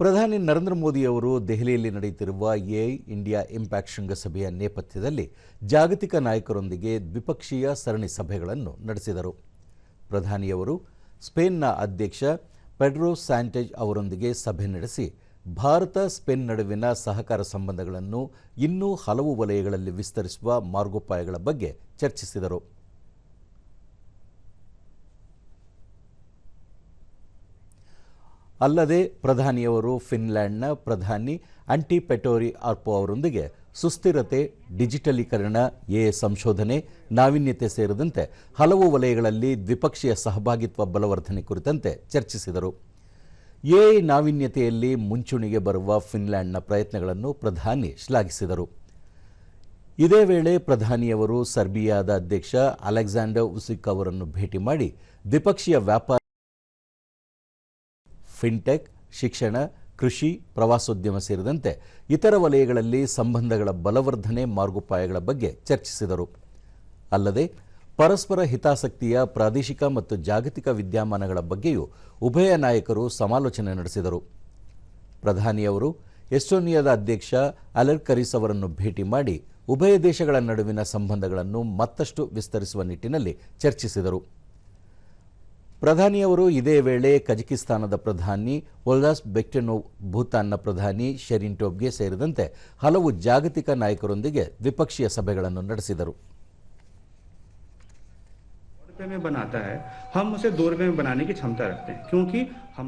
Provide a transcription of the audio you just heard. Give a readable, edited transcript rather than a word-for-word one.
ಪ್ರಧಾನಿ ನರೇಂದ್ರ ಮೋದಿ ಅವರು ದೆಹಲಿಯಲ್ಲಿ ನಡೆಯುತ್ತಿರುವ ಎಐ ಇಂಡಿಯಾ ಇಂಪ್ಯಾಕ್ಟ್ ಶೃಂಗಸಭೆಯ ನೇಪಥ್ಯದಲ್ಲಿ ಜಾಗತಿಕ ನಾಯಕರೊಂದಿಗೆ ದ್ವಿಪಕ್ಷೀಯ ಸರಣಿ ಸಭೆಗಳನ್ನು ನಡೆಸಿದರು. ಪ್ರಧಾನಿಯವರು ಸ್ಪೇನ್ನ ಅಧ್ಯಕ್ಷ ಪೆಡ್ರೋ ಸ್ಯಾಂಚೆಜ್ ಅವರೊಂದಿಗೆ ಸಭೆ ನಡೆಸಿ ಭಾರತ ಸ್ಪೇನ್ ನಡುವಿನ ಸಹಕಾರ ಸಂಬಂಧಗಳನ್ನು ಇನ್ನೂ ಹಲವು ವಲಯಗಳಲ್ಲಿ ವಿಸ್ತರಿಸುವ ಮಾರ್ಗೋಪಾಯಗಳ ಬಗ್ಗೆ ಚರ್ಚಿಸಿದರು. ಅಲ್ಲದೆ ಪ್ರಧಾನಿಯವರು ಫಿನ್ಲ್ಯಾಂಡ್ನ ಪ್ರಧಾನಿ ಆಂಟಿ ಪೆಟೋರಿ ಆರ್ಪೋ ಅವರೊಂದಿಗೆ ಸುಸ್ಥಿರತೆ, ಡಿಜಿಟಲೀಕರಣ, ಎಐ ಸಂಶೋಧನೆ, ನಾವೀನ್ಯತೆ ಸೇರಿದಂತೆ ಹಲವು ವಲಯಗಳಲ್ಲಿ ದ್ವಿಪಕ್ಷೀಯ ಸಹಭಾಗಿತ್ವ ಬಲವರ್ಧನೆ ಕುರಿತಂತೆ ಚರ್ಚಿಸಿದರು. ಎಐ ನಾವೀನ್ಯತೆಯಲ್ಲಿ ಮುಂಚೂಣಿಗೆ ಬರುವ ಫಿನ್ಲ್ಯಾಂಡ್ನ ಪ್ರಯತ್ನಗಳನ್ನು ಪ್ರಧಾನಿ ಶ್ಲಾಘಿಸಿದರು. ಇದೇ ವೇಳೆ ಪ್ರಧಾನಿಯವರು ಸರ್ಬಿಯಾದ ಅಧ್ಯಕ್ಷ ಅಲೆಕ್ಸಾಂಡರ್ ವುಸಿಕ್ ಅವರನ್ನು ಭೇಟಿ ಮಾಡಿ ದ್ವಿಪಕ್ಷೀಯ ವ್ಯಾಪಾರ, ಫಿನ್ಟೆಕ್, ಶಿಕ್ಷಣ, ಕೃಷಿ, ಪ್ರವಾಸೋದ್ಯಮ ಸೇರಿದಂತೆ ಇತರ ವಲಯಗಳಲ್ಲಿ ಸಂಬಂಧಗಳ ಬಲವರ್ಧನೆ ಮಾರ್ಗೋಪಾಯಗಳ ಬಗ್ಗೆ ಚರ್ಚಿಸಿದರು. ಅಲ್ಲದೆ ಪರಸ್ಪರ ಹಿತಾಸಕ್ತಿಯ ಪ್ರಾದೇಶಿಕ ಮತ್ತು ಜಾಗತಿಕ ವಿದ್ಯಮಾನಗಳ ಬಗ್ಗೆಯೂ ಉಭಯ ನಾಯಕರು ಸಮಾಲೋಚನೆ ನಡೆಸಿದರು. ಪ್ರಧಾನಿಯವರು ಎಸ್ಟೋನಿಯಾದ ಅಧ್ಯಕ್ಷ ಅಲೆರ್ ಕರಿಸ್ ಅವರನ್ನು ಭೇಟಿ ಮಾಡಿ ಉಭಯ ದೇಶಗಳ ನಡುವಿನ ಸಂಬಂಧಗಳನ್ನು ಮತ್ತಷ್ಟು ವಿಸ್ತರಿಸುವ ನಿಟ್ಟಿನಲ್ಲಿ ಚರ್ಚಿಸಿದರು. ಪ್ರಧಾನಿಯವರು ಇದೇ ವೇಳೆ ಕಜಕಿಸ್ತಾನದ ಪ್ರಧಾನಿ ಒಲ್ಗಾಸ್ ಬೆಕ್ಟೆನೋವ್, ಭೂತಾನ್ನ ಪ್ರಧಾನಿ ಶೆರಿನ್ ಟೋಬ್ಗೆ ಸೇರಿದಂತೆ ಹಲವು ಜಾಗತಿಕ ನಾಯಕರೊಂದಿಗೆ ದ್ವಿಪಕ್ಷೀಯ ಸಭೆಗಳನ್ನು ನಡೆಸಿದರು. में बनाता है, हम उसे 2 रुपये में बनाने की क्षमता रखते हैं, क्योंकि हम